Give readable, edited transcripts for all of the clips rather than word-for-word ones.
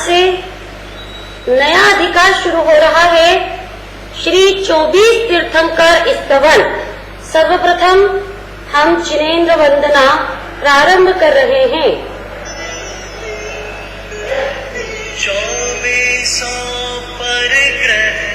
से नया अध्याय शुरू हो रहा है। श्री 24 तीर्थंकर स्तवन। सर्वप्रथम हम जिनेन्द्र वंदना प्रारंभ कर रहे हैं। 24 परिग्रह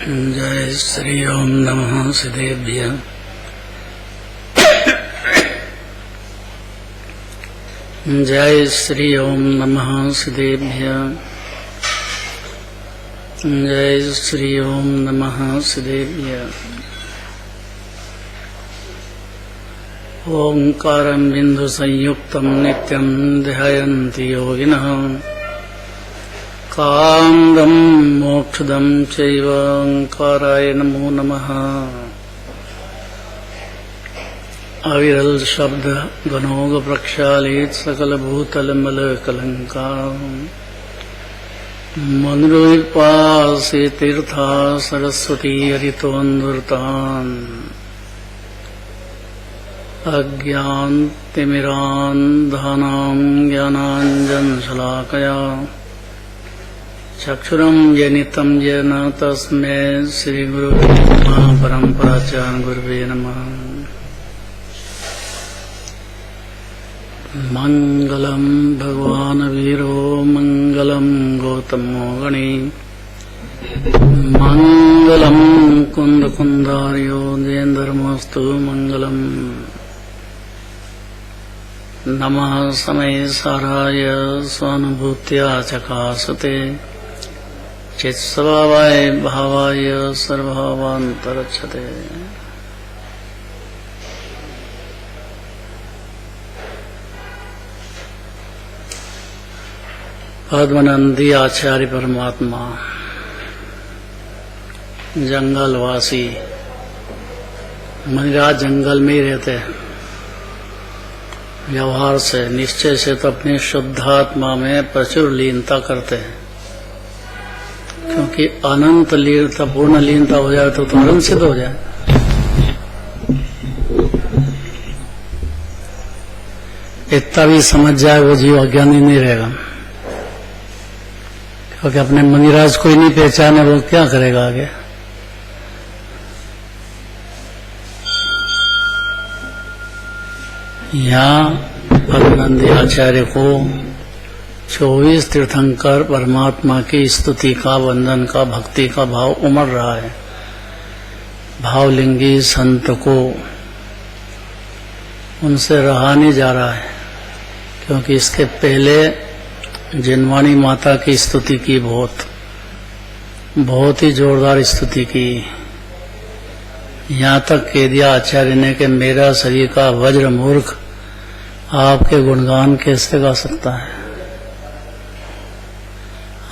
जय श्री ओम नमः सिद्धेभ्यः। जय श्री ओम नमः सिद्धेभ्यः। जय श्री ओम नमः सिद्धेभ्यः। ओंकारं बिंदु संयुक्तं नित्यं ध्यायन्ति योगिनः। कामदं मोक्षदं चैव ओंकाराय नमो नमः। अविरल शब्द गणोग प्रक्षालित सकल भूतल मल कलंका। मनुपासे तीर्था सरस्वती हरितोन्दुरतान्। अज्ञानतिमिरान्धानां ज्ञानाञ्जनशलाकया चक्षुरं जनितं येन तस्मै श्रीगुरुवे नमः। परम्पराचार्य गुरुवे नमः। मंगलम भगवान वीरो मंगलम गौतमो गणी। मंगलम कुंद कुंदार्यो जयेन्द्रमस्तु मंगलम। नमः समय साराय स्वानुभूत्या चकासते। चित्स्वभावाय भावाय सर्वभावान्तरच्छते। पद्मनंदी आचार्य परमात्मा जंगलवासी। मनिराज जंगल में ही रहते हैं। व्यवहार से, निश्चय से तो अपनी शुद्धात्मा में प्रचुर लीनता करते हैं, क्योंकि अनंत लीनता, पूर्ण लीनता हो जाए तो अनंत सिद्ध हो जाए। इतना भी समझ जाए वो जीव अज्ञानी नहीं रहेगा, क्योंकि अपने मनिराज को ही नहीं पहचाने वो क्या करेगा आगे। यहाँ पद्मनंदी आचार्य को 24 तीर्थंकर परमात्मा की स्तुति का, वंदन का, भक्ति का भाव उमड़ रहा है। भावलिंगी संत को उनसे रहा नहीं जा रहा है, क्योंकि इसके पहले जिनवाणी माता की स्तुति की, बहुत ही जोरदार स्तुति की। यहाँ तक कह दिया आचार्य ने कि मेरा शरीर का वज्र मूर्ख आपके गुणगान कैसे गा सकता है।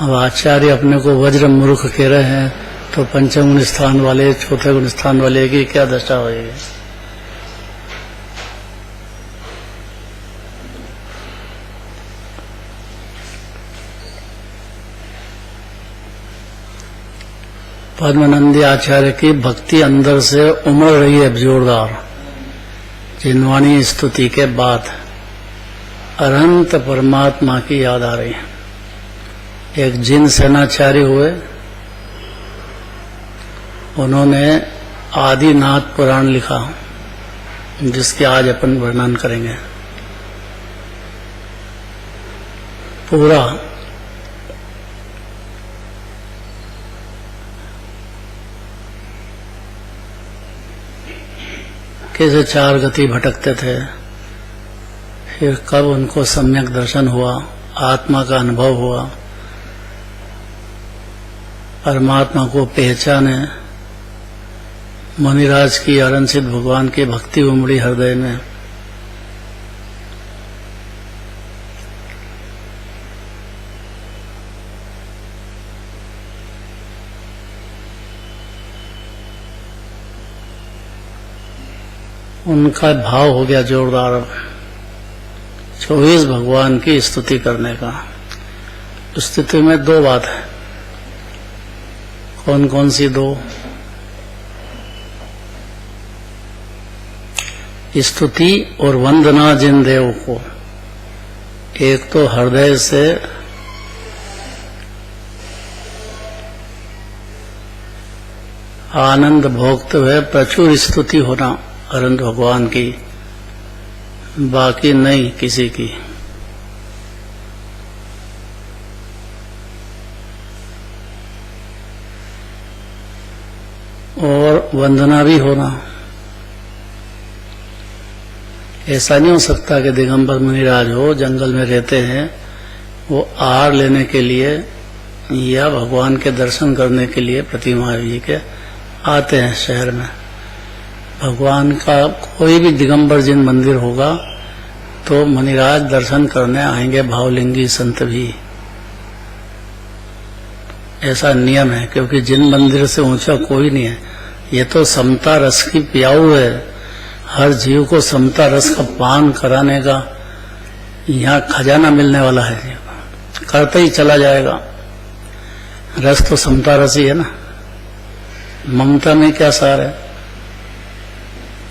अब आचार्य अपने को वज्र मूर्ख कह रहे हैं तो पंचम गुण स्थान वाले, चौथे गुण स्थान वाले की क्या दशा होगी। पद्मनंदी आचार्य की भक्ति अंदर से उमड़ रही है जोरदार। जिनवाणी स्तुति के बाद अनंत परमात्मा की याद आ रही है। एक जिन सेनाचार्य हुए, उन्होंने आदिनाथ पुराण लिखा, जिसके आज अपन वर्णन करेंगे। पूरा कैसे चार गति भटकते थे, फिर कब उनको सम्यक दर्शन हुआ, आत्मा का अनुभव हुआ, परमात्मा को पहचाने, मनिराज की अरनसिद्ध भगवान की भक्ति उमड़ी हृदय में। उनका भाव हो गया जोरदार 24 भगवान की स्तुति करने का। स्तुति में दो बात है। कौन कौन सी दो? स्तुति और वंदना जिन देव को, एक तो हृदय से आनंद भोगते हुए प्रचुर स्तुति होना अनंत भगवान की, बाकी नहीं किसी की। और वंदना भी होना। ऐसा नहीं हो सकता कि दिगंबर मुनिराज हो, जंगल में रहते हैं, वो आहार लेने के लिए या भगवान के दर्शन करने के लिए प्रतिमा जी के आते हैं शहर में। भगवान का कोई भी दिगंबर जिन मंदिर होगा तो मुनिराज दर्शन करने आएंगे, भावलिंगी संत भी। ऐसा नियम है, क्योंकि जिन मंदिर से ऊंचा कोई नहीं है। ये तो समता रस की प्याऊ है। हर जीव को समता रस का पान कराने का यहाँ खजाना मिलने वाला है, करते ही चला जाएगा। रस तो समता रस ही है ना। ममता में क्या सार है?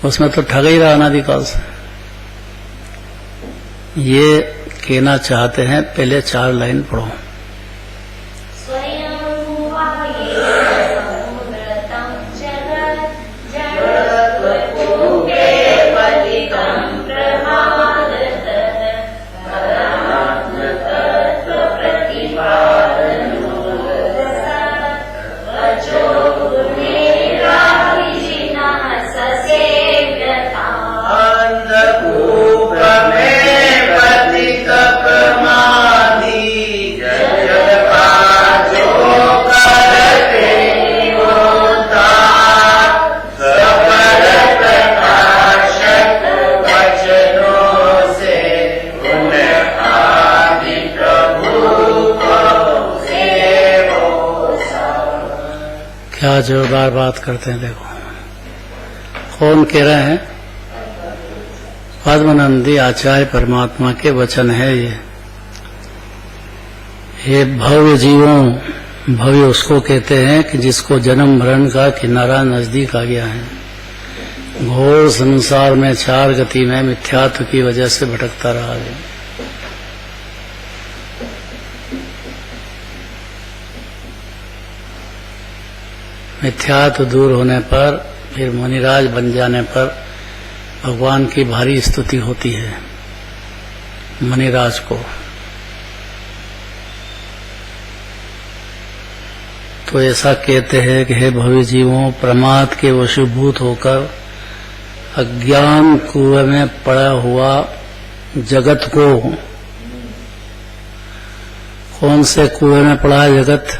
उसमें तो ठग ही रहा अनादिकाल से। ये कहना चाहते हैं, पहले 4 लाइन पढ़ो। अंधकूप में पतित प्रमादी क्या जोरदार बात करते हैं। देखो कौन कह रहे हैं? पद्मनंदी आचार्य परमात्मा के वचन है ये। हे भव्य जीवों, भव्य उसको कहते हैं कि जिसको जन्म मरण का किनारा नजदीक आ गया है, घोर संसार में चार गति में मिथ्यात्व की वजह से भटकता रहा है। मिथ्यात्व दूर होने पर, फिर मुनिराज बन जाने पर भगवान की भारी स्तुति होती है मुनिराज को। तो ऐसा कहते हैं कि हे भव्य जीवों, प्रमाद के वशीभूत होकर अज्ञान कुएं में पड़ा हुआ जगत को, कौन से कुएं में पड़ा है जगत?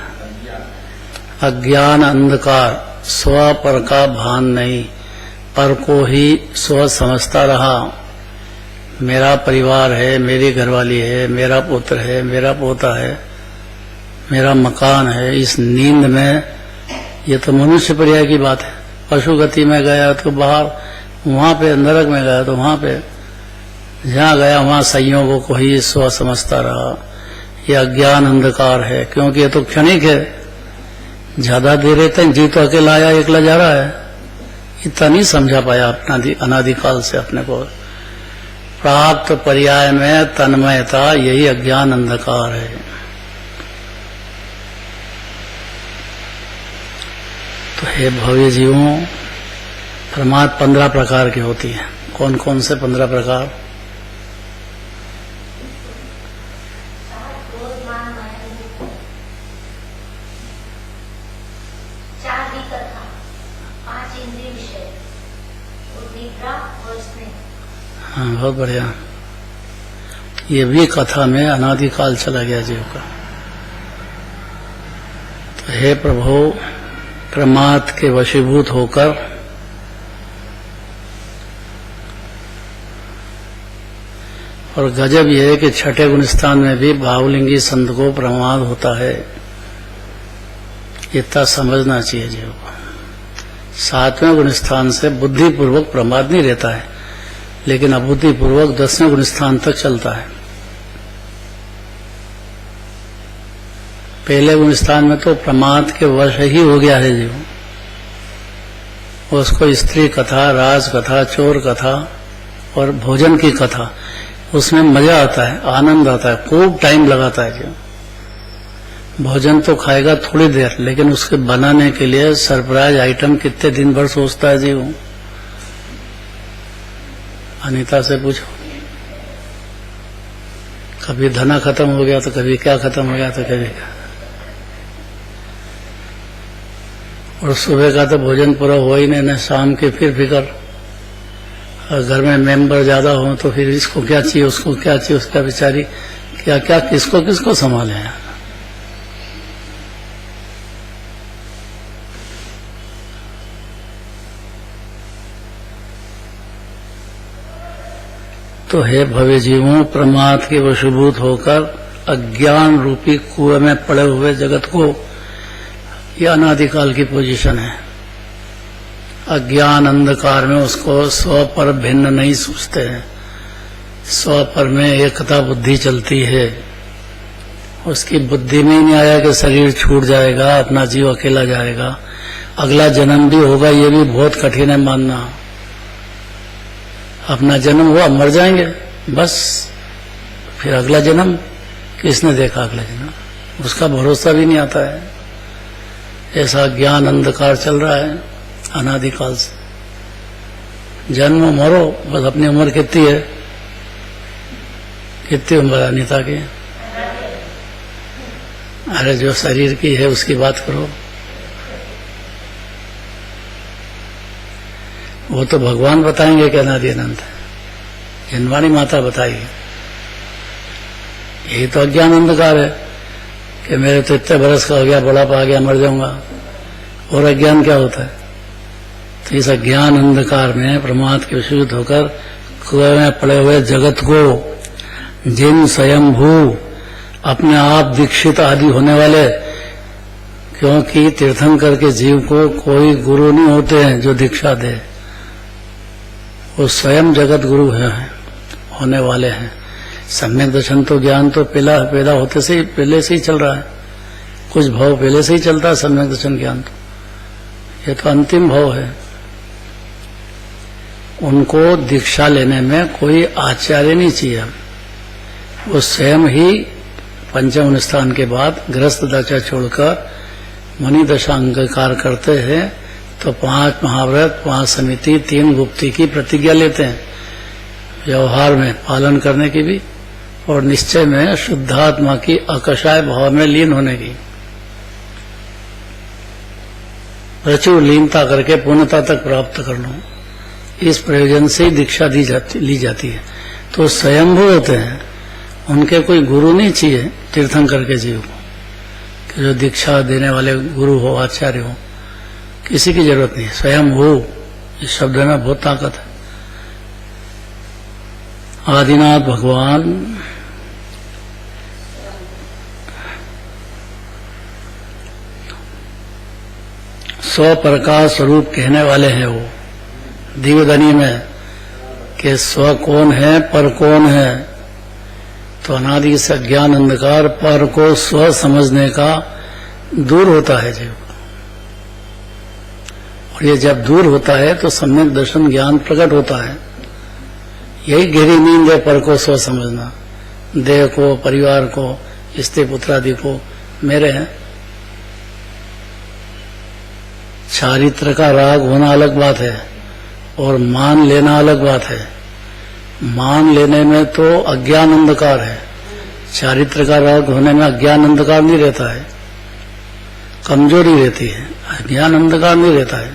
अज्ञान अंधकार, स्व पर का भान नहीं, पर को ही स्व समझता रहा। मेरा परिवार है, मेरी घरवाली है, मेरा पुत्र है, मेरा पोता है, मेरा मकान है। इस नींद में, ये तो मनुष्य पर्याय की बात है। पशु गति में गया तो बाहर, वहां पे नरक में गया तो वहां पे, जहां गया वहां संयोगों को ही स्व समझता रहा। ये अज्ञान अंधकार है, क्योंकि ये तो क्षणिक है। ज्यादा देर रहते हैं, जी तो अकेला आया एकला जा रहा है। इतना नहीं समझा पाया अपना अनादिकाल से अपने को। प्राप्त पर्याय में तन्मयता, यही अज्ञान अंधकार है। तो हे भव्य जीवों, प्रमाद 15 प्रकार की होती है। कौन कौन से 15 प्रकार? हाँ, बहुत बढ़िया। ये भी कथा में अनादिकाल चला गया जीव का। तो हे प्रभु, प्रमाद के वशीभूत होकर और गजब यह है कि छठे गुणस्थान में भी भावलिंगी संत को प्रमाद होता है। इतना समझना चाहिए जीव को। 7वें गुणस्थान से बुद्धिपूर्वक प्रमाद नहीं रहता है, लेकिन अबुद्धिपूर्वक 10वें गुणस्थान तक चलता है। पहले गुणस्थान में तो प्रमाद के वश ही हो गया है जीव। उसको स्त्री कथा, राज कथा, चोर कथा और भोजन की कथा, उसमें मजा आता है, आनंद आता है, खूब टाइम लगाता है जीव। भोजन तो खाएगा थोड़ी देर, लेकिन उसके बनाने के लिए सरप्राइज आइटम कितने दिन भर सोचता है जीव। अनीता से पूछो, कभी धना खत्म हो गया तो कभी क्या खत्म हो गया तो कभी क्या। और सुबह का तो भोजन पूरा हो ही नहीं, न शाम के फिर फिकर। और घर में मेंबर ज्यादा हो तो फिर इसको क्या चाहिए, उसको क्या चाहिए, उसका बेचारी क्या क्या, किसको किसको संभाले। तो हे भव्य जीवों, प्रमाद के वशीभूत होकर अज्ञान रूपी कुएं में पड़े हुए जगत को, यह अनादिकाल की पोजीशन है। अज्ञान अंधकार में उसको स्व पर भिन्न नहीं सोचते हैं। स्व पर में एकता बुद्धि चलती है। उसकी बुद्धि में ही नहीं आया कि शरीर छूट जाएगा, अपना जीव अकेला जाएगा, अगला जन्म भी होगा, ये भी बहुत कठिन है मानना। अपना जन्म हुआ, मर जाएंगे बस, फिर अगला जन्म किसने देखा? अगला जन्म उसका भरोसा भी नहीं आता है। ऐसा ज्ञान अंधकार चल रहा है अनादिकाल से। जन्म मरो, बस। अपनी उम्र कितनी है? कितनी उम्र है अनीता की? अरे जो शरीर की है उसकी बात करो। वो तो भगवान बताएंगे कि अनादि अनंत है, जनवाणी माता बताएगी। यही तो अज्ञान अंधकार है कि मेरे तो इतने बरस का हो गया, बुढ़ापा आ गया, मर जाऊंगा। और अज्ञान क्या होता है? तो इस अज्ञान अंधकार में प्रमाद के विशुद्ध होकर कुएं में पड़े हुए जगत को, जिन स्वयंभू अपने आप दीक्षित आदि होने वाले क्योंकि तीर्थंकर के जीव को कोई गुरु नहीं होते हैं जो दीक्षा दे, वो स्वयं जगत गुरु है, होने वाले हैं। सम्यक दर्शन तो ज्ञान तो पैदा होते से पहले से ही चल रहा है, कुछ भाव पहले से ही चलता है। सम्यक दर्शन ज्ञान तो ये तो अंतिम भाव है। उनको दीक्षा लेने में कोई आचार्य नहीं चाहिए, वो स्वयं ही पंचम स्थान के बाद गृहस्थ दशा छोड़कर मुनि दशा अंगीकार करते हैं, तो 5 महाव्रत, 5 समिति, 3 गुप्ती की प्रतिज्ञा लेते हैं, व्यवहार में पालन करने की भी और निश्चय में शुद्धात्मा की अकषाय भाव में लीन होने की, प्रचुर लीनता करके पूर्णता तक प्राप्त कर लो। इस प्रयोजन से ही दीक्षा ली जाती है। तो स्वयंभू होते हैं, उनके कोई गुरु नहीं चाहिए तीर्थंकर के जीव को, कि जो दीक्षा देने वाले गुरु हो, आचार्य हो, किसी की जरूरत नहीं है। स्वयं हो, इस शब्द में बहुत ताकत है। आदिनाथ भगवान स्व प्रकाश स्वरूप कहने वाले हैं। वो दिव्यधनी में कि स्व कौन है, पर कौन है, तो अनादि से ज्ञान अंधकार पर को स्व समझने का दूर होता है जीव, और ये जब दूर होता है तो सम्यक दर्शन ज्ञान प्रकट होता है। यही गहरी नींद है, पर को स्व समझना। देह को, परिवार को, स्त्री पुत्र आदि को मेरे हैं। चारित्र का राग होना अलग बात है और मान लेना अलग बात है। मान लेने में तो अज्ञान अंधकार है, चारित्र का राग होने में अज्ञान अंधकार नहीं रहता है, कमजोरी रहती है, अज्ञान अंधकार नहीं रहता है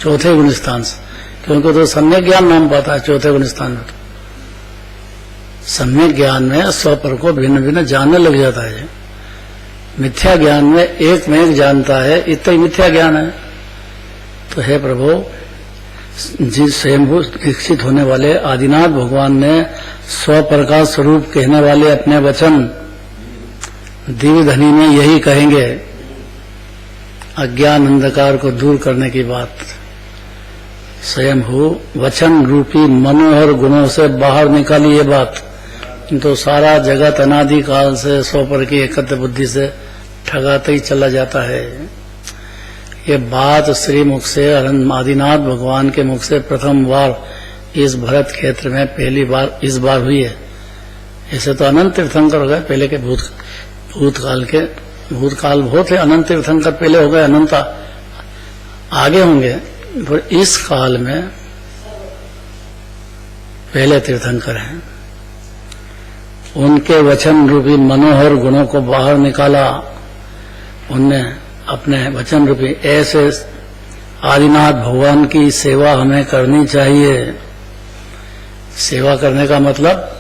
चौथे गुण स्थान से, क्योंकि तो सम्यक ज्ञान नाम पाता है चौथे गुण स्थान में। तो सम्यक ज्ञान में स्वपर को भिन्न भिन्न जानने लग जाता है। मिथ्या ज्ञान में एक में एक जानता है, इतना ही मिथ्या ज्ञान है। तो हे प्रभु, जिस स्वयंभू दीक्षित होने वाले आदिनाथ भगवान ने स्वप्रकाश स्वरूप कहने वाले अपने वचन दिव्य धनी में यही कहेंगे, अज्ञान अंधकार को दूर करने की बात। स्वयंभू वचन रूपी मनोहर गुणों से बाहर निकाली ये बात, तो सारा जगत अनादि काल से स्वपर की एकत्र बुद्धि से ठगाते ही चला जाता है। ये बात श्री मुख से आदिनाथ भगवान के मुख से प्रथम बार इस भरत क्षेत्र में पहली बार इस बार हुई है। ऐसे तो अनंत तीर्थंकर हो गए पहले के भूतकाल बहुत है। अनंत तीर्थंकर पहले हो गए, अनंत आगे होंगे, पर इस काल में पहले तीर्थंकर हैं। उनके वचन रूपी मनोहर गुणों को बाहर निकाला उनने अपने वचन रूपी। ऐसे आदिनाथ भगवान की सेवा हमें करनी चाहिए। सेवा करने का मतलब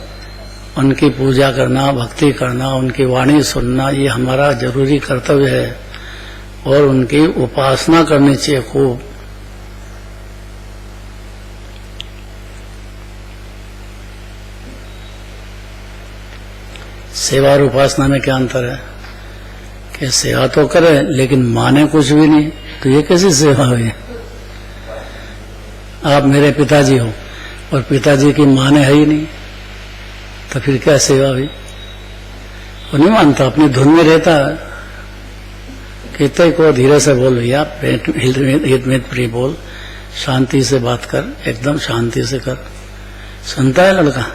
उनकी पूजा करना, भक्ति करना, उनकी वाणी सुनना, ये हमारा जरूरी कर्तव्य है, और उनकी उपासना करनी चाहिए खूब। सेवा और उपासना में क्या अंतर है कि सेवा तो करे लेकिन माने कुछ भी नहीं, तो ये कैसी सेवा हुई? आप मेरे पिताजी हो और पिताजी की माने है ही नहीं, तो फिर क्या सेवा हुई? वो नहीं मानता, अपनी धुन में रहता है। कहते को धीरे से बोल भैया, हित में प्रिय बोल, शांति से बात कर, एकदम शांति से कर। सुनता है लड़का?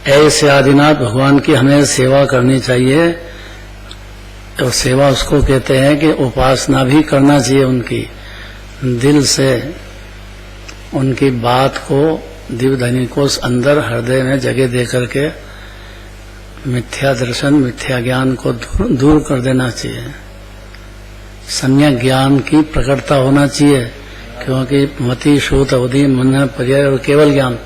ऐसे आदिनाथ भगवान की हमें सेवा करनी चाहिए, और सेवा उसको कहते हैं कि उपासना भी करना चाहिए। उनकी दिल से उनकी बात को, दिव्यधनी को अंदर हृदय में जगह दे करके मिथ्या दर्शन, मिथ्या ज्ञान को दूर कर देना चाहिए। सम्यक ज्ञान की प्रकटता होना चाहिए, क्योंकि मति, श्रुत, अवधि, मन, पर्याय और केवल ज्ञान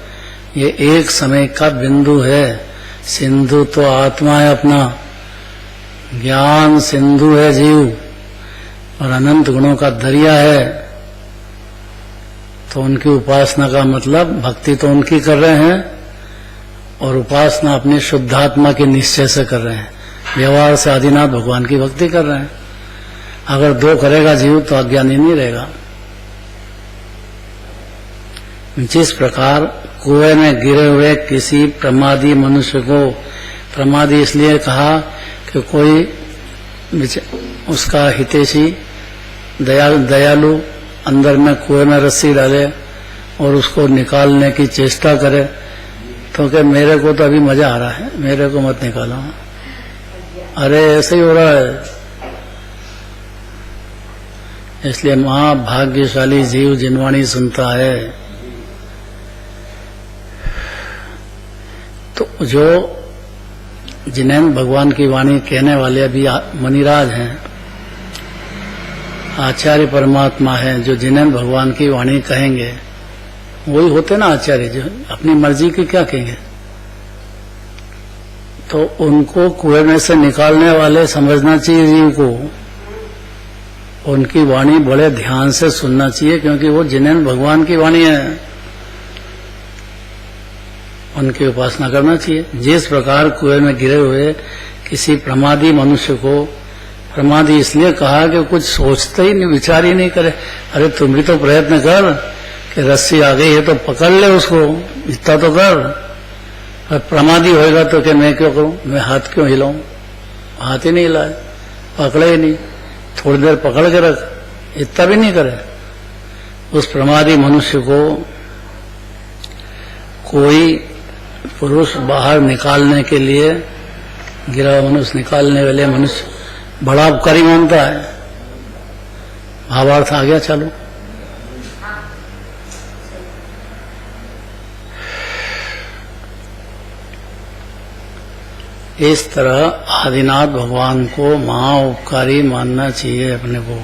ये एक समय का बिंदु है। सिंधु तो आत्मा है अपना, ज्ञान सिंधु है जीव, और अनंत गुणों का दरिया है। तो उनकी उपासना का मतलब भक्ति तो उनकी कर रहे हैं और उपासना अपनी शुद्धात्मा के निश्चय से कर रहे हैं, व्यवहार से आदिनाथ भगवान की भक्ति कर रहे हैं। अगर दो करेगा जीव तो अज्ञानी नहीं रहेगा। जिस प्रकार कुएं में गिरे हुए किसी प्रमादी मनुष्य को, प्रमादी इसलिए कहा कि कोई उसका हितैषी दयालु अंदर में कुएं में रस्सी डाले और उसको निकालने की चेष्टा करे, तो क्या मेरे को तो अभी मजा आ रहा है, मेरे को मत निकालो, अरे ऐसे ही हो रहा है। इसलिए महाभाग्यशाली जीव जिनवाणी सुनता है। तो जो जिन्हें भगवान की वाणी कहने वाले अभी मणिराज हैं, आचार्य परमात्मा है, जो जिन्हें भगवान की वाणी कहेंगे वही होते ना आचार्य, जो अपनी मर्जी की क्या कहेंगे। तो उनको कुएं में से निकालने वाले समझना चाहिए जीव को, उनकी वाणी बड़े ध्यान से सुनना चाहिए, क्योंकि वो जिन्हें भगवान की वाणी है, उनकी उपासना करना चाहिए। जिस प्रकार कुएं में गिरे हुए किसी प्रमादी मनुष्य को, प्रमादी इसलिए कहा कि कुछ सोचते ही नहीं, विचार ही नहीं करे। अरे तुम भी तो प्रयत्न कर कि रस्सी आ गई है तो पकड़ ले उसको, इतना तो कर। और प्रमादी होएगा तो कि मैं क्यों करूं, मैं हाथ क्यों हिलाऊं, हाथ ही नहीं हिलाए, पकड़े ही नहीं, थोड़ी देर पकड़ के रख, इतना भी नहीं करे। उस प्रमादी मनुष्य को कोई पुरुष बाहर निकालने के लिए, गिरा मनुष्य निकालने वाले मनुष्य बड़ा उपकारी मानता है। भावार्थ आ गया, चलो। इस तरह आदिनाथ भगवान को महाउपकारी मानना चाहिए अपने को।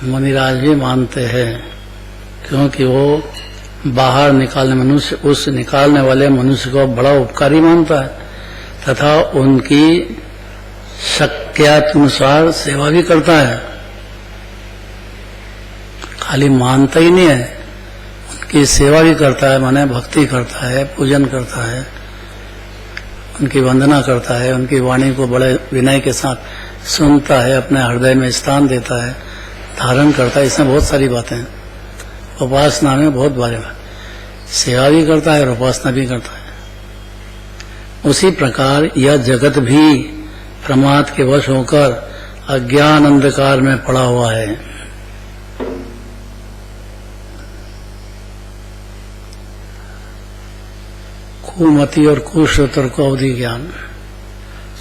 मुनिराज भी मानते हैं, क्योंकि वो बाहर निकालने मनुष्य, उस निकालने वाले मनुष्य को बड़ा उपकारी मानता है तथा उनकी शक्यानुसार सेवा भी करता है। खाली मानता ही नहीं है, उनकी सेवा भी करता है, माने भक्ति करता है, पूजन करता है, उनकी वंदना करता है, उनकी वाणी को बड़े विनय के साथ सुनता है, अपने हृदय में स्थान देता है, धारण करता है। इसमें बहुत सारी बातें हैं। उपासना में बहुत बारे में सेवा भी करता है और उपासना भी करता है। उसी प्रकार यह जगत भी प्रमाद के वश होकर अज्ञान अंधकार में पड़ा हुआ है। कुमति और कुश्रुत को अवधि ज्ञान,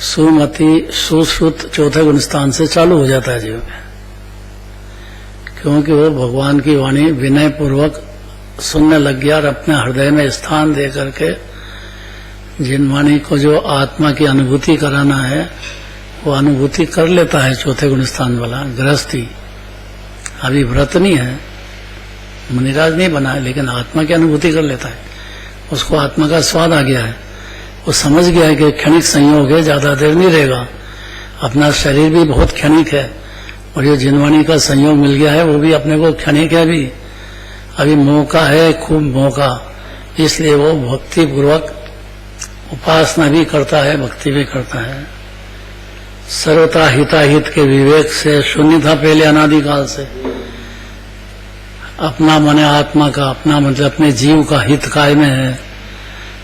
सुमति सुश्रुत चौथे गुण स्थान से चालू हो जाता है जीव में, क्योंकि वो भगवान की वाणी विनय पूर्वक सुनने लग गया और अपने हृदय में स्थान दे करके जिन वाणी को जो आत्मा की अनुभूति कराना है वो अनुभूति कर लेता है। चौथे गुण स्थान वाला गृहस्थी अभी व्रत नहीं है, मुनिराज नहीं बना है, लेकिन आत्मा की अनुभूति कर लेता है। उसको आत्मा का स्वाद आ गया है, वो समझ गया है कि क्षणिक संयोग है, ज्यादा देर नहीं रहेगा, अपना शरीर भी बहुत क्षणिक है और ये जिनवाणी का संयोग मिल गया है वो भी अपने को क्षणिक है, अभी मौका है, खूब मौका। इसलिए वो भक्ति पूर्वक उपासना भी करता है, भक्ति भी करता है। सर्वथा हिताहित के विवेक से शून्य था पहले अनादिकाल से। अपना माने आत्मा का, अपना मतलब अपने जीव का हित काय में है,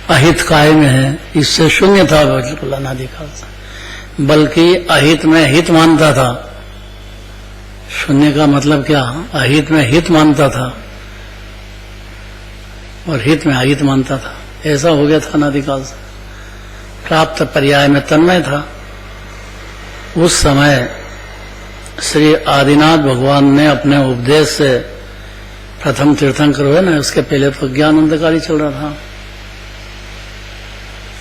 अहित काय में है, इससे शून्य था बिल्कुल अनादिकाल से। बल्कि अहित में हित मानता था। शून्य का मतलब क्या, अहित में हित मानता था और हित में अहित मानता था। ऐसा हो गया था अनादिकाल से। प्राप्त पर्याय में तन्मय था। उस समय श्री आदिनाथ भगवान ने अपने उपदेश से प्रथम तीर्थंकर हुए ना, उसके पहले तो ज्ञान अंधकारी चल रहा था।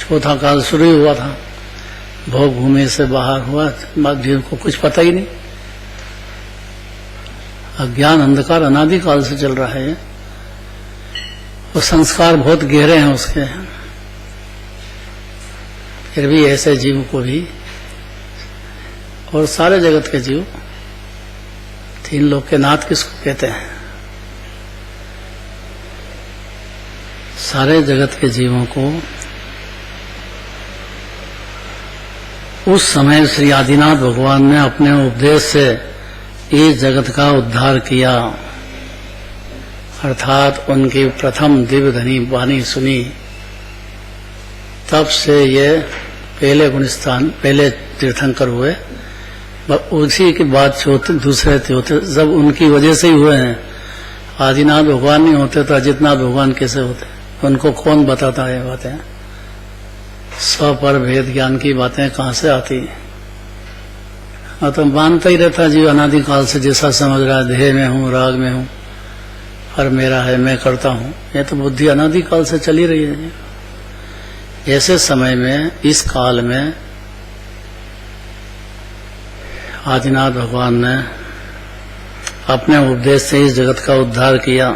चौथा काल शुरू ही हुआ था, भोग भूमि से बाहर हुआ, जीव को कुछ पता ही नहीं। अज्ञान अंधकार अनादिकाल से चल रहा है। वो संस्कार बहुत गहरे हैं उसके, फिर भी ऐसे जीव को भी और सारे जगत के जीव, तीन लोक के नाथ किसको कहते हैं, सारे जगत के जीवों को उस समय श्री आदिनाथ भगवान ने अपने उपदेश से इस जगत का उद्धार किया, अर्थात उनकी प्रथम दिव्य धनी वाणी सुनी। तब से ये पहले गुणस्थान, पहले तीर्थंकर हुए। उसी के बाद दूसरे होते, सब उनकी वजह से ही हुए हैं। आदिनाथ भगवान नहीं होते तो अजितनाथ भगवान कैसे होते? उनको कौन बताता है बातें? स्वपर भेद ज्ञान की बातें कहाँ से आती? तो मानता ही रहता जीव अनादिकाल से, जैसा समझ रहा है देह में हूँ, राग में हूँ और मेरा है, मैं करता हूँ। ये तो बुद्धि अनादिकाल से चली रही है। ऐसे समय में, इस काल में आदिनाथ भगवान ने अपने उपदेश से इस जगत का उद्धार किया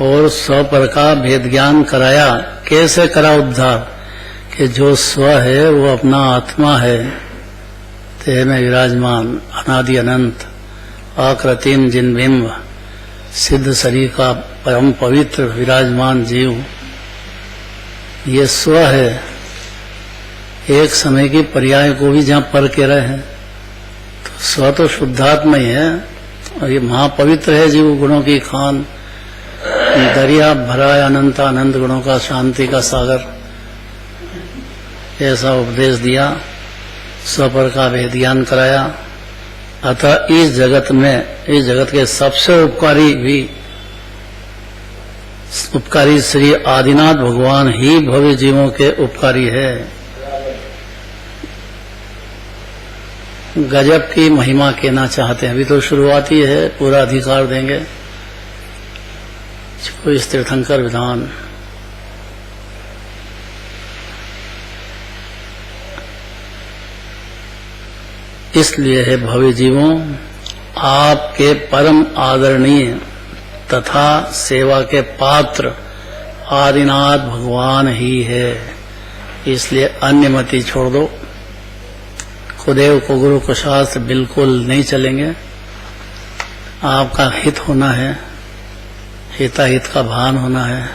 और स्वपर का भेद ज्ञान कराया। कैसे करा उद्धार? कि जो स्व है वो अपना आत्मा है, तेह में विराजमान अनादि अनंत अकृत्रिम जिनबिंब सिद्ध शरीर का परम पवित्र विराजमान जीव, ये स्व है। एक समय की पर्याय को भी जहाँ पर कह रहे हैं तो स्व तो शुद्धात्मा ही है और ये महापवित्र है जीव, गुणों की खान, दरिया भरा है अनंत अनंत गुणों का, शांति का सागर। ऐसा उपदेश दिया, स्वपर का भेद ज्ञान कराया। अतः इस जगत में, इस जगत के सबसे उपकारी श्री आदिनाथ भगवान ही भव्य जीवों के उपकारी है। गजब की महिमा कहना चाहते हैं। अभी तो शुरुआत ही है, पूरा अधिकार देंगे इसको, इस तीर्थंकर विधान। इसलिए है भव्य जीवों, आपके परम आदरणीय तथा सेवा के पात्र आदिनाथ भगवान ही है। इसलिए अन्य मति छोड़ दो। खुदेव को गुरु को शास्त्र बिल्कुल नहीं चलेंगे। आपका हित होना है, हिताहित का भान होना है,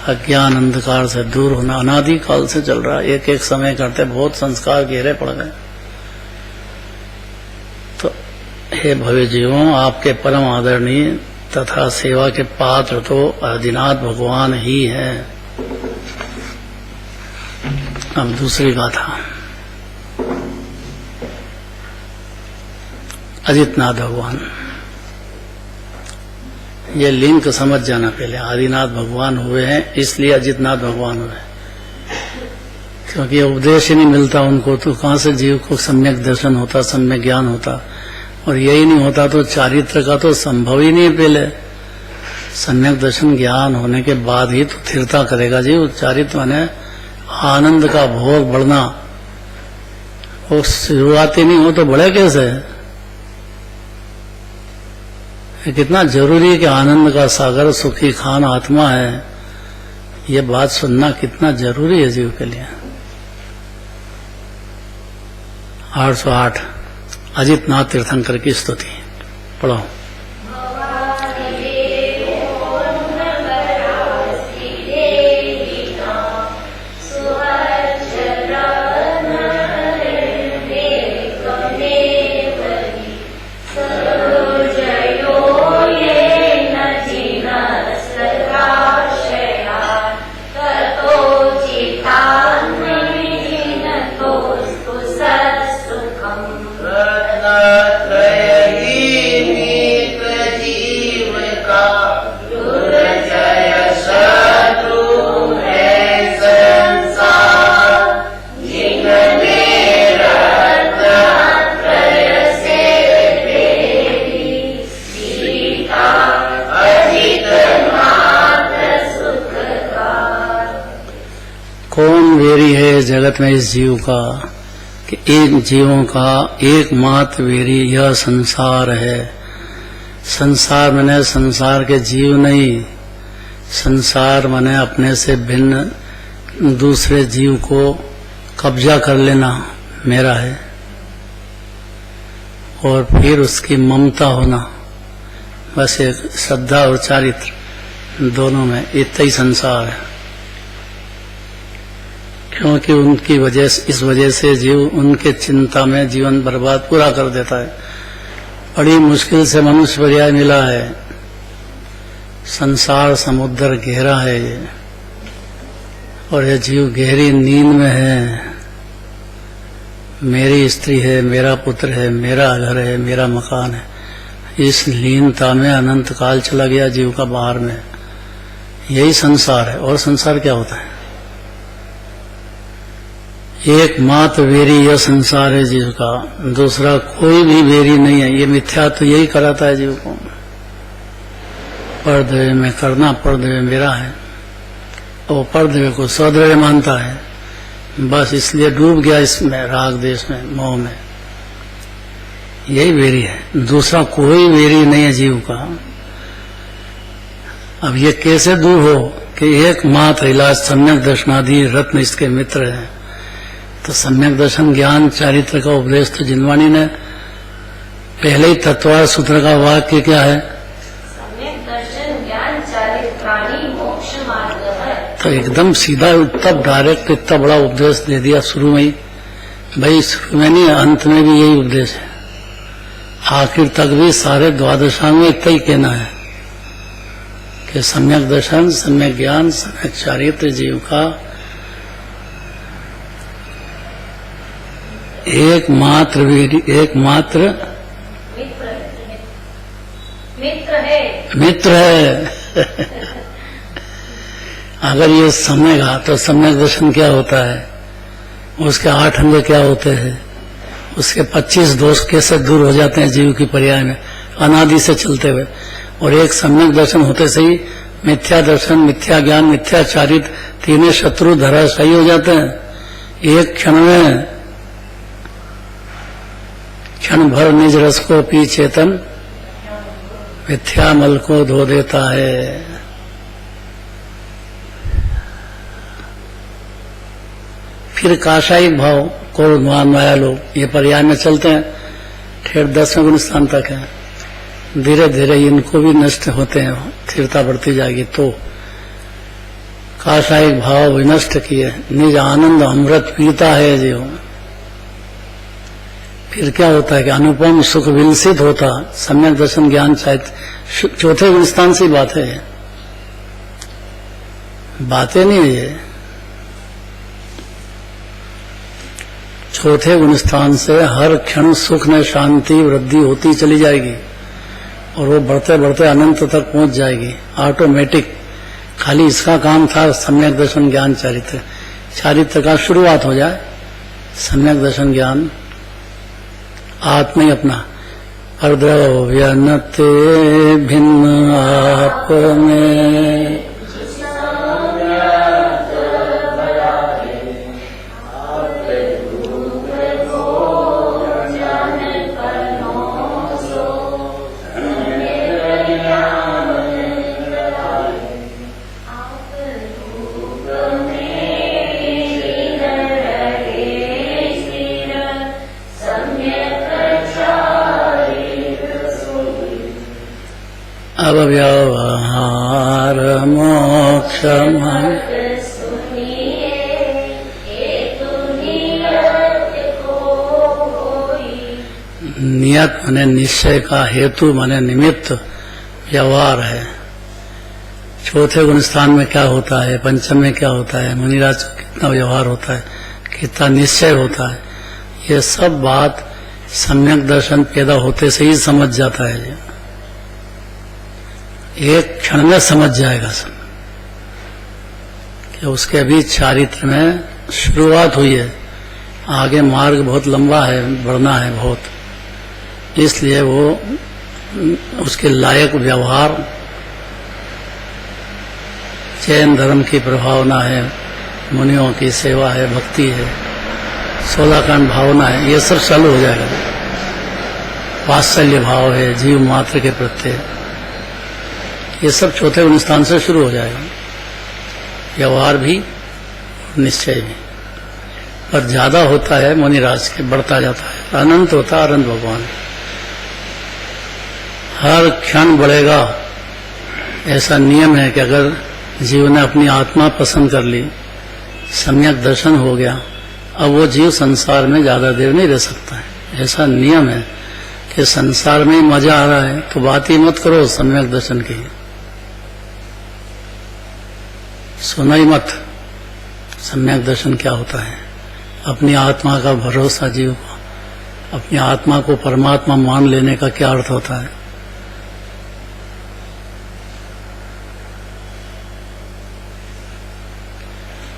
अज्ञान अंधकार से दूर होना। अनादिकाल से चल रहा है, एक एक समय करते बहुत संस्कार गहरे पड़ गए। तो हे भव्य जीवों, आपके परम आदरणीय तथा सेवा के पात्र तो आदिनाथ भगवान ही है। अब दूसरी गाथा, अजितनाथ भगवान। ये लिंक समझ जाना पहले। आदिनाथ भगवान हुए हैं इसलिए अजितनाथ भगवान हुए, क्योंकि उपदेश ही नहीं मिलता उनको तो कहाँ से जीव को सम्यक दर्शन होता, सम्यक ज्ञान होता। और यही नहीं होता तो चारित्र का तो संभव ही नहीं। पहले सम्यक दर्शन ज्ञान होने के बाद ही तो स्थिरता करेगा जीव। चारित्र माने आनंद का भोग बढ़ना। वो शुरुआत ही नहीं हो तो बढ़े कैसे? कितना जरूरी है कि आनंद का सागर सुखी खान आत्मा है। ये बात सुनना कितना जरूरी है जीव के लिए। 808 अजितनाथ तीर्थंकर की स्तुति पढ़ो। कौन वेरी है जगत में इस जीव का कि इन जीवों का एकमात्र वेरी यह संसार है। संसार माने संसार के जीव नहीं, संसार माने अपने से भिन्न दूसरे जीव को कब्जा कर लेना, मेरा है, और फिर उसकी ममता होना। बस एक श्रद्धा और चारित्र, दोनों में इतना ही संसार है। क्योंकि उनकी वजह से, इस वजह से जीव उनके चिंता में जीवन बर्बाद पूरा कर देता है। बड़ी मुश्किल से मनुष्य पर्याय मिला है। संसार समुद्र गहरा है ये, और ये जीव गहरी नींद में है। मेरी स्त्री है, मेरा पुत्र है, मेरा घर है, मेरा मकान है। इस लीनता में अनंत काल चला गया जीव का बाहर में। यही संसार है। और संसार क्या होता है? एकमात्र वेरी यह संसार है जीव का, दूसरा कोई भी वेरी नहीं है। ये मिथ्या तो यही कराता है जीव को। परद्रव्य में करना, परद्रव्य मेरा है, और परद्रव्य को स्वद्रव्य मानता है। बस इसलिए डूब गया इसमें, राग देश में, मोह में। यही वेरी है, दूसरा कोई वेरी नहीं है जीव का। अब ये कैसे दूर हो कि एकमात्र इलाज सम्यक दर्शनादि रत्न इसके मित्र हैं। तो सम्यक दर्शन ज्ञान चारित्र का उपदेश तो जिनवाणी ने पहले ही तत्वार सूत्र का वाक्य क्या है? सम्यक दर्शन ज्ञान चारित्राणि मोक्ष मार्ग है। तो एकदम सीधा तब डायरेक्ट इतना बड़ा उपदेश दे दिया शुरू में ही। भाई शुरू में नहीं, अंत में भी यही उपदेश है। आखिर तक भी सारे द्वादशांग में इतना ही कहना है कि सम्यक दर्शन, सम्यक ज्ञान, सम्यक चारित्र जीव का एकमात्र मित्र है। अगर ये समझेगा तो सम्यक दर्शन क्या होता है, उसके 8 अंग क्या होते हैं, उसके 25 दोष कैसे दूर हो जाते हैं जीव की पर्याय में अनादि से चलते हुए। और एक सम्यक दर्शन होते से ही मिथ्या दर्शन, मिथ्या ज्ञान, मिथ्या चारित्र तीनों शत्रु धराशायी हो जाते हैं एक क्षण में। क्षण भर निज रस को पी चेतन मिथ्या मल को धो देता है। फिर काशायिक भाव को माया लोग ये पर्याय में चलते हैं, ठेठ 10वें गुण स्थान तक है। धीरे धीरे इनको भी नष्ट होते हैं, स्थिरता बढ़ती जाएगी। तो काशायिक भाव विनष्ट किए, निज आनंद अमृत पीता है जीव। फिर क्या होता है कि अनुपम सुख विलसित होता। सम्यक दर्शन ज्ञान चाहते 4थे गुण स्थान से बात है, बातें नहीं है ये। 4थे गुण स्थान से हर क्षण सुख में शांति वृद्धि होती चली जाएगी, और वो बढ़ते बढ़ते अनंत तक पहुंच जाएगी ऑटोमेटिक। खाली इसका काम था सम्यक दर्शन ज्ञान चारित्र, चारित्र का शुरुआत हो जाए। सम्यक दर्शन ज्ञान आत्मा ही अपना परद्रव्यनते भिन्न आप में अव्यवहार मोक्ष नियत माने निश्चय का, हेतु माने निमित्त, व्यवहार है। 4थे गुण स्थान में क्या होता है, पंचम में क्या होता है, मुनिराज का कितना व्यवहार होता है, कितना निश्चय होता है, ये सब बात सम्यक दर्शन पैदा होते से ही समझ जाता है। एक क्षण में समझ जाएगा सब कि उसके अभी चारित्र में शुरुआत हुई है, आगे मार्ग बहुत लंबा है, बढ़ना है बहुत। इसलिए वो उसके लायक व्यवहार, जैन धर्म की प्रभावना है, मुनियों की सेवा है, भक्ति है, 16 कांड भावना है, ये सब चालू हो जाएगा। वात्सल्य भाव है जीव मात्र के प्रति, ये सब 4थे गुण स्थान से शुरू हो जाएगा। व्यवहार भी, निश्चय भी, पर ज्यादा होता है मुनिराज के, बढ़ता जाता है, अनंत होता अनंत भगवान। हर क्षण बढ़ेगा, ऐसा नियम है कि अगर जीव ने अपनी आत्मा पसंद कर ली, सम्यक दर्शन हो गया, अब वो जीव संसार में ज्यादा देर नहीं रह सकता है। ऐसा नियम है कि संसार में मजा आ रहा है तो बात ही मत करो सम्यक दर्शन की, सुना ही मत सम्यक दर्शन क्या होता है। अपनी आत्मा का भरोसा जीव को, अपनी आत्मा को परमात्मा मान लेने का क्या अर्थ होता है।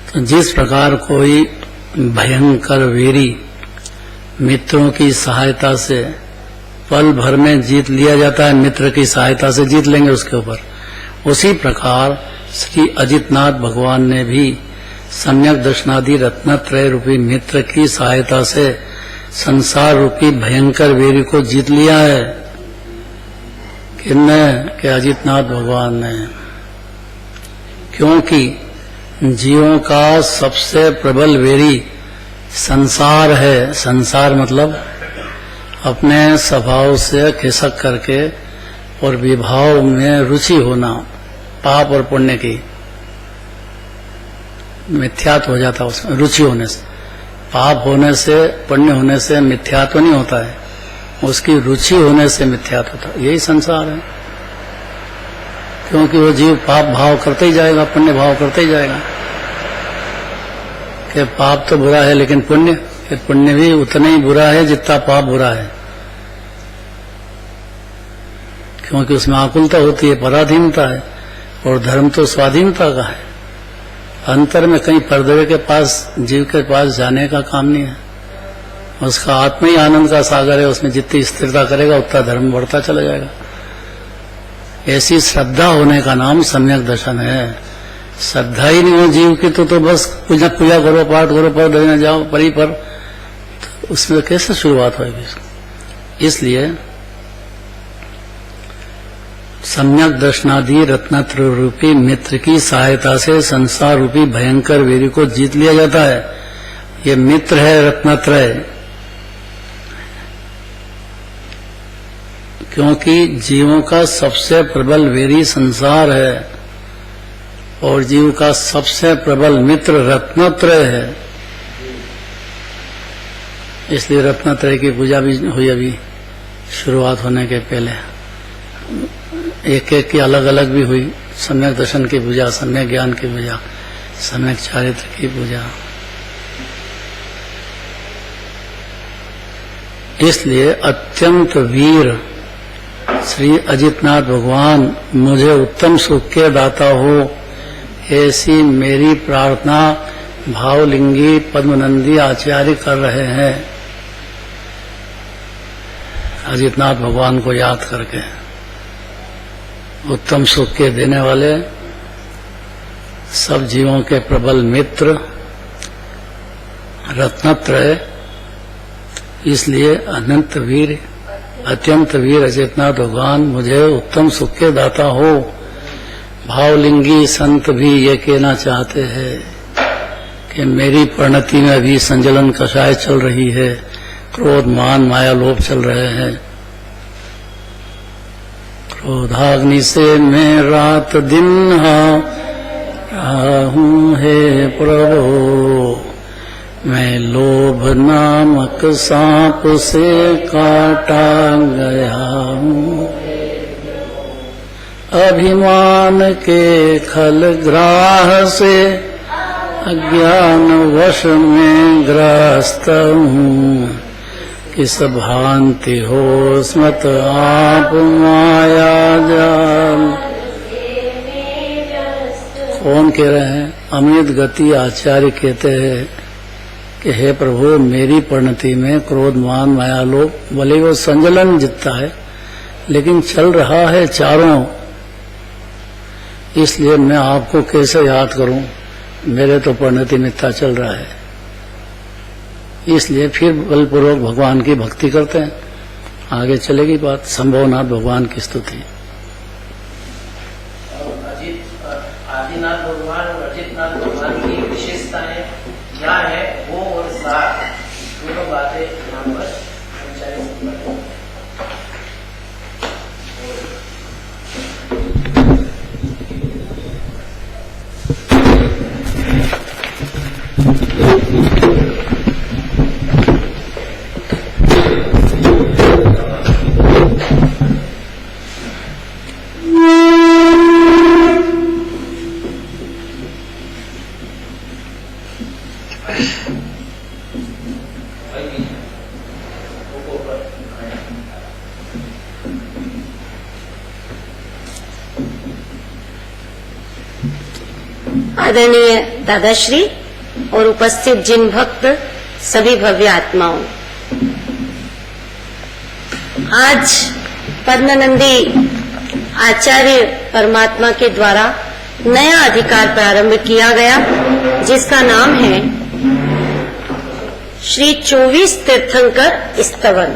तो जिस प्रकार कोई भयंकर वेरी मित्रों की सहायता से पल भर में जीत लिया जाता है, मित्र की सहायता से जीत लेंगे उसके ऊपर, उसी प्रकार श्री अजितनाथ भगवान ने भी सम्यक दर्शनादि रत्नत्रय रूपी मित्र की सहायता से संसार रूपी भयंकर वेरी को जीत लिया है। किसने? कि अजितनाथ भगवान ने। क्योंकि जीवों का सबसे प्रबल वेरी संसार है। संसार मतलब अपने स्वभाव से खिसक करके और विभाव में रुचि होना, पाप और पुण्य की मिथ्यात्व हो जाता है उसमें रुचि होने से। पाप होने से, पुण्य होने से मिथ्यात्व नहीं होता है, उसकी रुचि होने से मिथ्यात्व होता है। यही संसार है। क्योंकि वो जीव पाप भाव करते ही जाएगा, पुण्य भाव करते ही जाएगा कि पाप तो बुरा है लेकिन पुण्य भी उतना ही बुरा है जितना पाप बुरा है। क्योंकि उसमें आकुलता होती है, पराधीनता है, और धर्म तो स्वाधीनता का है। अंतर में कहीं पर्दे के पास, जीव के पास जाने का काम नहीं है। उसका आत्मा ही आनंद का सागर है, उसमें जितनी स्थिरता करेगा उतना धर्म बढ़ता चला जाएगा। ऐसी श्रद्धा होने का नाम सम्यक दर्शन है। श्रद्धा ही नहीं हो जीव की तो बस पूजा करो, पाठ करो, पर देने जाओ परी पर, तो उसमें कैसे शुरुआत होगी। इसलिए सम्यक दर्शनादि रत्नत्र रूपी मित्र की सहायता से संसार रूपी भयंकर वेरी को जीत लिया जाता है। ये मित्र है रत्नत्रय, क्योंकि जीवों का सबसे प्रबल वेरी संसार है और जीव का सबसे प्रबल मित्र रत्नत्रय है। इसलिए रत्नत्रय की पूजा भी हुई अभी शुरुआत होने के पहले। एक एक की अलग अलग भी हुई, सम्यक दर्शन की पूजा, सम्यक ज्ञान की पूजा, सम्यक चारित्र की पूजा। इसलिए अत्यंत वीर श्री अजितनाथ भगवान मुझे उत्तम सुख के दाता हो, ऐसी मेरी प्रार्थना भावलिंगी पद्मनंदी आचार्य कर रहे हैं। अजितनाथ भगवान को याद करके, उत्तम सुख के देने वाले, सब जीवों के प्रबल मित्र रत्नत्रय। इसलिए अत्यंत वीर अजितनाथ भगवान मुझे उत्तम सुख के दाता हो। भावलिंगी संत भी ये कहना चाहते हैं कि मेरी परिणति में अभी संजलन कषाय चल रही है, क्रोध मान माया लोभ चल रहे हैं। क्रोधाग्नि से मैं रात दिन रहा हूँ हे प्रभु, मैं लोभ नामक सांप से काटा गया हूँ। अभिमान के खलग्राह से अज्ञान वश में ग्रस्त हूँ। किस भांति हो स्मत आप माया जाल। कौन कह रहे हैं? अमित गति आचार्य कहते हैं कि हे प्रभु मेरी परिणति में क्रोध मान माया लोभ, भले वो संजलन जितना है लेकिन चल रहा है चारों। इसलिए मैं आपको कैसे याद करूं, मेरे तो परिणति मिथ्या चल रहा है। इसलिए फिर बलपूर्वक भगवान की भक्ति करते हैं। आगे चलेगी बात। संभवनाथ भगवान की स्तुति। आदिनाथ भगवान और अजितनाथ भगवान की विशेषताएं क्या है, वो और सार दोनों बातें यहाँ पर आदरणीय दादाश्री और उपस्थित जिन भक्त सभी भव्य आत्माओं, आज पद्मनंदी आचार्य परमात्मा के द्वारा नया अधिकार प्रारंभ किया गया, जिसका नाम है श्री 24 तीर्थंकर स्तवन।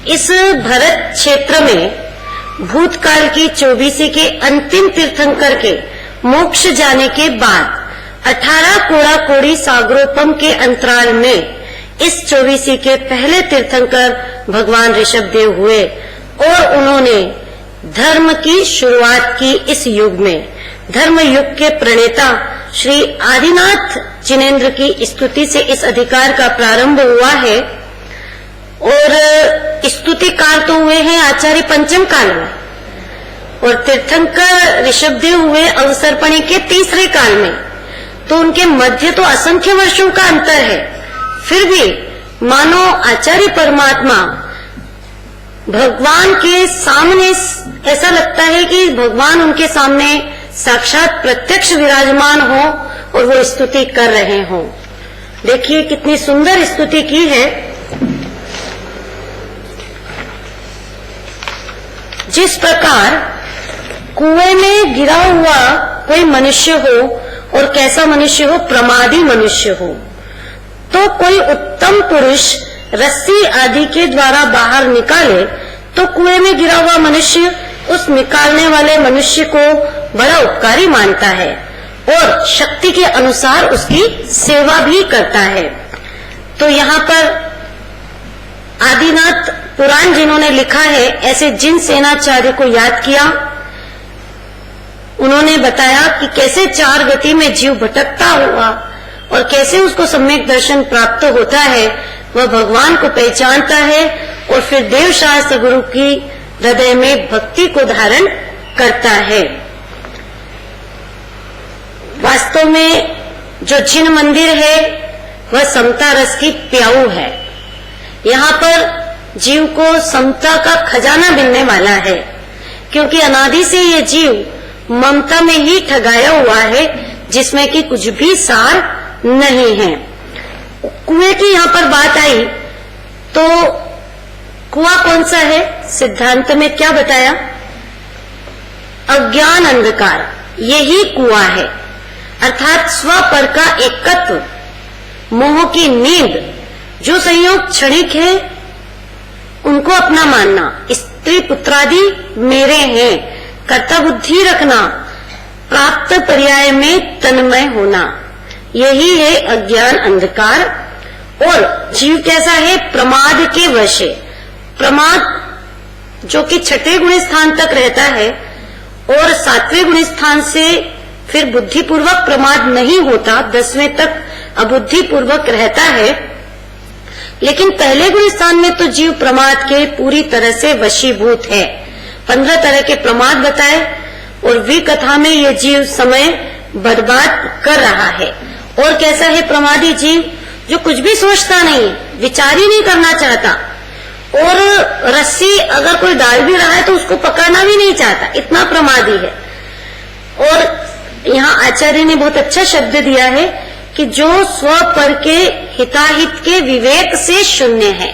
इस भरत क्षेत्र में भूतकाल की 24 के अंतिम तीर्थंकर के मोक्ष जाने के बाद 18 कोड़ा कोड़ी सागरोपम के अंतराल में इस 24 के पहले तीर्थंकर भगवान ऋषभदेव हुए और उन्होंने धर्म की शुरुआत की। इस युग में धर्म युग के प्रणेता श्री आदिनाथ जिनेन्द्र की स्तुति से इस अधिकार का प्रारंभ हुआ है और स्तुति काल तो हुए हैं आचार्य पंचम काल में और तीर्थंकर ऋषभदेव हुए अवसर्पणी के तीसरे काल में, तो उनके मध्य तो असंख्य वर्षों का अंतर है। फिर भी मानो आचार्य परमात्मा भगवान के सामने, ऐसा लगता है कि भगवान उनके सामने साक्षात प्रत्यक्ष विराजमान हो और वो स्तुति कर रहे हों। देखिए कितनी सुंदर स्तुति की है। जिस प्रकार कुएं में गिरा हुआ कोई मनुष्य हो, और कैसा मनुष्य हो, प्रमादी मनुष्य हो, तो कोई उत्तम पुरुष रस्सी आदि के द्वारा बाहर निकाले तो कुएं में गिरा हुआ मनुष्य उस निकालने वाले मनुष्य को बड़ा उपकारी मानता है और शक्ति के अनुसार उसकी सेवा भी करता है। तो यहाँ पर आदिनाथ पुराण जिन्होंने लिखा है, ऐसे जिन सेनाचार्य को याद किया, उन्होंने बताया कि कैसे चार गति में जीव भटकता हुआ और कैसे उसको सम्यक दर्शन प्राप्त होता है, वह भगवान को पहचानता है और फिर देव शास्त्र गुरु की हृदय में भक्ति को धारण करता है। वास्तव में जो जिन मंदिर है वह समता रस की प्याऊ है। यहाँ पर जीव को समता का खजाना मिलने वाला है, क्योंकि अनादि से ये जीव ममता में ही ठगाया हुआ है, जिसमें कि कुछ भी सार नहीं है। कुएं की यहाँ पर बात आई तो कुआं कौन सा है? सिद्धांत में क्या बताया? अज्ञान अंधकार, यही कुआं है, अर्थात स्व पर का एकत्व, मोह की नींद, जो संयोग क्षणिक है उनको अपना मानना, स्त्री पुत्रादि मेरे हैं, कर्ता बुद्धि रखना, प्राप्त पर्याय में तन्मय होना, यही है अज्ञान अंधकार। और जीव कैसा है? प्रमाद के वश है। प्रमाद जो कि छठे गुण स्थान तक रहता है और सातवें गुण स्थान से फिर बुद्धिपूर्वक प्रमाद नहीं होता, 10वें तक अबुद्धिपूर्वक रहता है। लेकिन पहले गुण स्थान में तो जीव प्रमाद के पूरी तरह से वशीभूत है। 15 तरह के प्रमाद बताए और वी कथा में ये जीव समय बर्बाद कर रहा है। और कैसा है प्रमादी जीव? जो कुछ भी सोचता नहीं, विचार ही नहीं करना चाहता, और रस्सी अगर कोई डाल भी रहा है तो उसको पकड़ना भी नहीं चाहता, इतना प्रमादी है। और यहाँ आचार्य ने बहुत अच्छा शब्द दिया है कि जो स्व पर के हिताहित के विवेक से शून्य है,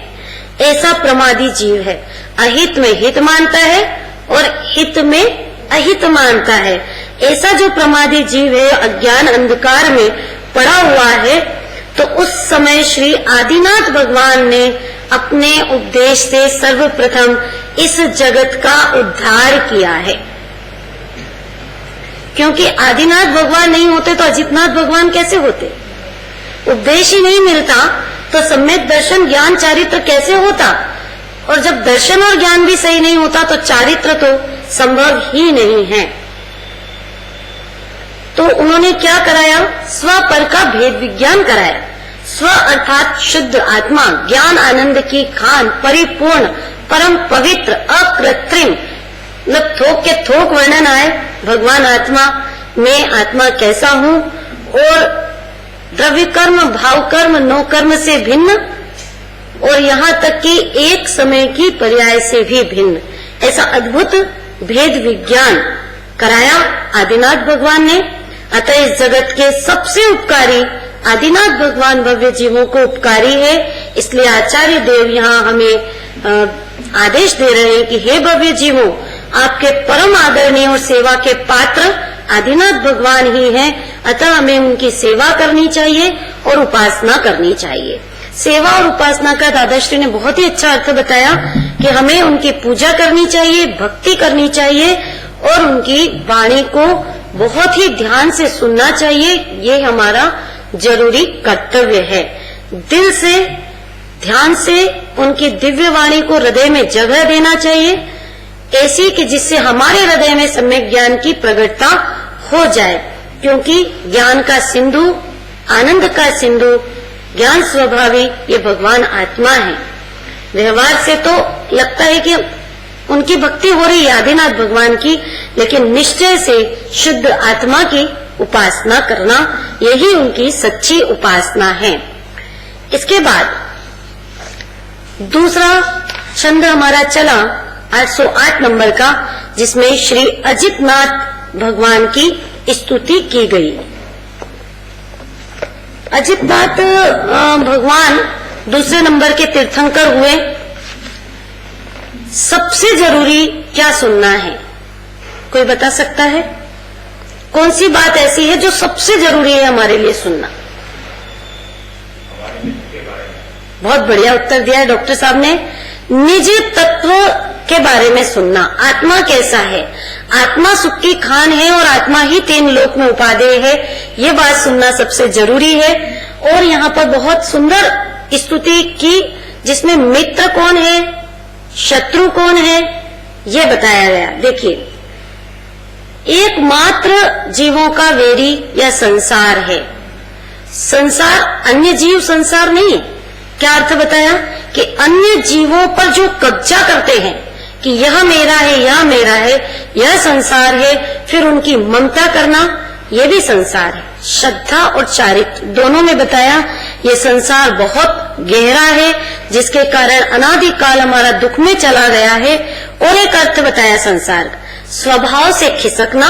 ऐसा प्रमादी जीव है। अहित में हित मानता है और हित में अहित मानता है। ऐसा जो प्रमादी जीव है, अज्ञान अंधकार में पड़ा हुआ है, तो उस समय श्री आदिनाथ भगवान ने अपने उपदेश से सर्वप्रथम इस जगत का उद्धार किया है। क्योंकि आदिनाथ भगवान नहीं होते तो अजितनाथ भगवान कैसे होते? उपदेश ही नहीं मिलता तो सम्यक दर्शन ज्ञान चारित्र कैसे होता? और जब दर्शन और ज्ञान भी सही नहीं होता तो चारित्र तो संभव ही नहीं है। तो उन्होंने क्या कराया? स्व पर का भेद विज्ञान कराया। स्व अर्थात शुद्ध आत्मा, ज्ञान आनंद की खान, परिपूर्ण, परम पवित्र, अकृत्रिम, न थोक के थोक वर्णन आए भगवान आत्मा में, आत्मा कैसा हूँ, और द्रव्य कर्म, भाव कर्म, नो कर्म से भिन्न, और यहाँ तक कि एक समय की पर्याय से भी भिन्न। ऐसा अद्भुत भेद विज्ञान कराया आदिनाथ भगवान ने। अतः इस जगत के सबसे उपकारी आदिनाथ भगवान भव्य जीवों को उपकारी है। इसलिए आचार्य देव यहाँ हमें आदेश दे रहे हैं कि हे भव्य जीवों, आपके परम आदरणीय और सेवा के पात्र आदिनाथ भगवान ही हैं, अतः हमें उनकी सेवा करनी चाहिए और उपासना करनी चाहिए। सेवा और उपासना का दादाश्री ने बहुत ही अच्छा अर्थ बताया कि हमें उनकी पूजा करनी चाहिए, भक्ति करनी चाहिए और उनकी वाणी को बहुत ही ध्यान से सुनना चाहिए। ये हमारा जरूरी कर्तव्य है। दिल से ध्यान से उनकी दिव्य वाणी को हृदय में जगह देना चाहिए, ऐसी कि जिससे हमारे हृदय में सम्यक ज्ञान की प्रगटता हो जाए, क्योंकि ज्ञान का सिंधु, आनंद का सिंधु, ज्ञान स्वभावी ये भगवान आत्मा है। व्यवहार से तो लगता है कि उनकी भक्ति हो रही है आदिनाथ भगवान की, लेकिन निश्चय से शुद्ध आत्मा की उपासना करना, यही उनकी सच्ची उपासना है। इसके बाद दूसरा छंद हमारा चला 808 नंबर का, जिसमें श्री अजितनाथ भगवान की स्तुति की गई। अजितनाथ भगवान दूसरे नंबर के तीर्थंकर हुए। सबसे जरूरी क्या सुनना है, कोई बता सकता है? कौन सी बात ऐसी है जो सबसे जरूरी है हमारे लिए सुनना? बहुत बढ़िया उत्तर दिया है डॉक्टर साहब ने। निज तत्व के बारे में सुनना, आत्मा कैसा है, आत्मा सुख की खान है और आत्मा ही 3 लोक में उपादेय है, ये बात सुनना सबसे जरूरी है। और यहाँ पर बहुत सुंदर स्तुति की, जिसमें मित्र कौन है, शत्रु कौन है, ये बताया गया। देखिए, एकमात्र जीवों का वेरी या संसार है। संसार अन्य जीव संसार नहीं। क्या अर्थ बताया कि अन्य जीवों पर जो कब्जा करते हैं कि यह मेरा है, यह मेरा है, यह संसार है, फिर उनकी ममता करना, यह भी संसार है। श्रद्धा और चारित्र दोनों में बताया ये संसार बहुत गहरा है, जिसके कारण अनादिकाल हमारा दुख में चला गया है। और एक अर्थ बताया संसार का, स्वभाव से खिसकना,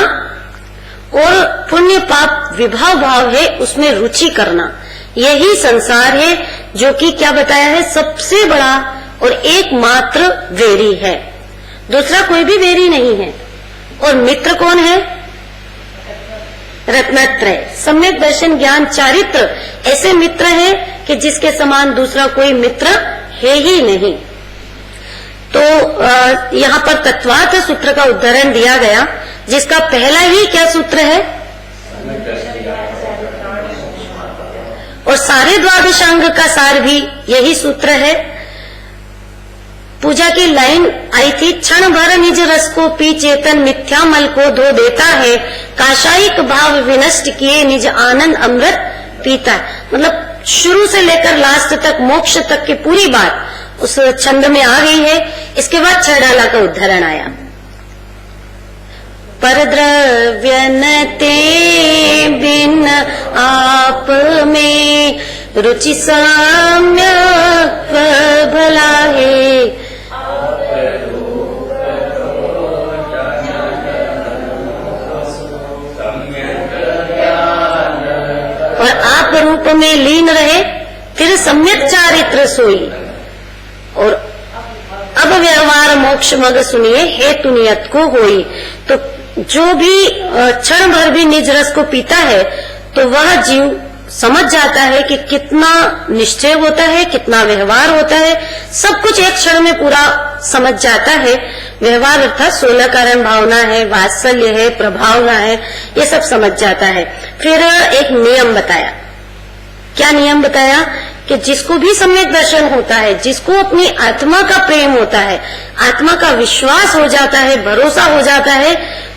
और पुण्य पाप विभाव भाव है, उसमें रुचि करना, यही संसार है, जो कि क्या बताया है, सबसे बड़ा और एकमात्र वेरी है। दूसरा कोई भी वेरी नहीं है। और मित्र कौन है? रत्नत्रय, सम्यक दर्शन, ज्ञान, चारित्र, ऐसे मित्र हैं कि जिसके समान दूसरा कोई मित्र है ही नहीं। तो यहाँ पर तत्वार्थ सूत्र का उदाहरण दिया गया, जिसका पहला ही क्या सूत्र है, और सारे द्वादशांग का सार भी यही सूत्र है। पूजा की लाइन आई थी, क्षण भर निज रस को पी चेतन मिथ्या मल को धो देता है, काशायिक भाव विनष्ट किए निज आनंद अमृत पीता। मतलब शुरू से लेकर लास्ट तक, मोक्ष तक की पूरी बात उस छंद में आ गई है। इसके बाद छड़ाला का उदाहरण आया, पर द्रव्य न ते बिन आप में रुचि सम्यक भला है। और आप रूप में लीन रहे, फिर सम्यक चारित्र सोई। और अब व्यवहार मोक्ष मग सुनिए, हेतु नियत को होई। तो जो भी क्षण भर भी निज रस को पीता है, तो वह जीव समझ जाता है कि कितना निश्चय होता है, कितना व्यवहार होता है, सब कुछ एक क्षण में पूरा समझ जाता है। व्यवहार अर्थात 16 कारण भावना है, वात्सल्य है, प्रभावना है, ये सब समझ जाता है। फिर एक नियम बताया। क्या नियम बताया कि जिसको भी सम्यक दर्शन होता है, जिसको अपनी आत्मा का प्रेम होता है, आत्मा का विश्वास हो जाता है, भरोसा हो जाता है,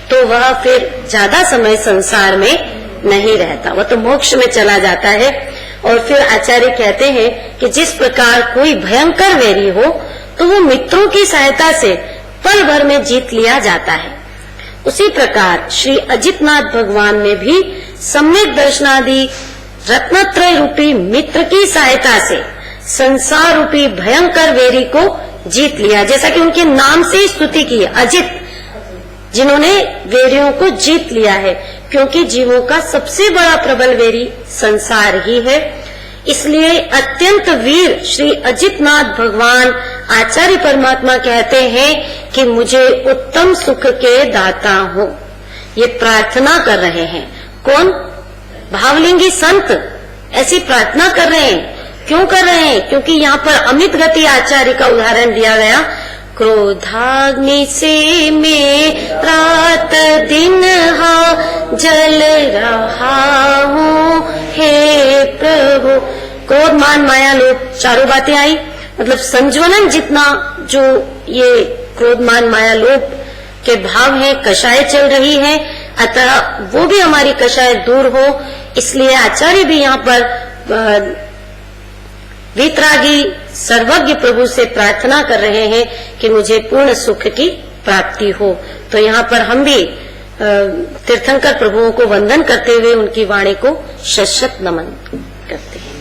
तो वह फिर ज्यादा समय संसार में नहीं रहता, वह तो मोक्ष में चला जाता है। और फिर आचार्य कहते हैं कि जिस प्रकार कोई भयंकर वैरी हो, तो वो मित्रों की सहायता से पल भर में जीत लिया जाता है। उसी प्रकार श्री अजितनाथ भगवान ने भी सम्यक दर्शनादि रत्नत्रय रूपी मित्र की सहायता से संसार रूपी भयंकर वेरी को जीत लिया। जैसा कि उनके नाम से स्तुति की, अजित, जिन्होंने वेरियों को जीत लिया है। क्योंकि जीवों का सबसे बड़ा प्रबल वैरी संसार ही है। इसलिए अत्यंत वीर श्री अजितनाथ भगवान आचार्य परमात्मा कहते हैं कि मुझे उत्तम सुख के दाता हो। ये प्रार्थना कर रहे हैं। कौन? भावलिंगी संत ऐसी प्रार्थना कर रहे हैं। क्यों कर रहे हैं? क्योंकि यहाँ पर अमित गति आचार्य का उदाहरण दिया गया। क्रोधाग्नि से मैं रात दिन जल रहा हूँ, हे प्रभु। क्रोध मान माया लोभ चारों बातें आई, मतलब संज्वलन जितना जो ये क्रोध मान माया लोभ के भाव है, कषाय चल रही है, अतः वो भी हमारी कषाय दूर हो। इसलिए आचार्य भी यहाँ पर वीतरागी सर्वज्ञ प्रभु से प्रार्थना कर रहे हैं कि मुझे पूर्ण सुख की प्राप्ति हो। तो यहाँ पर हम भी तीर्थंकर प्रभुओं को वंदन करते हुए उनकी वाणी को शत-शत नमन करते हैं।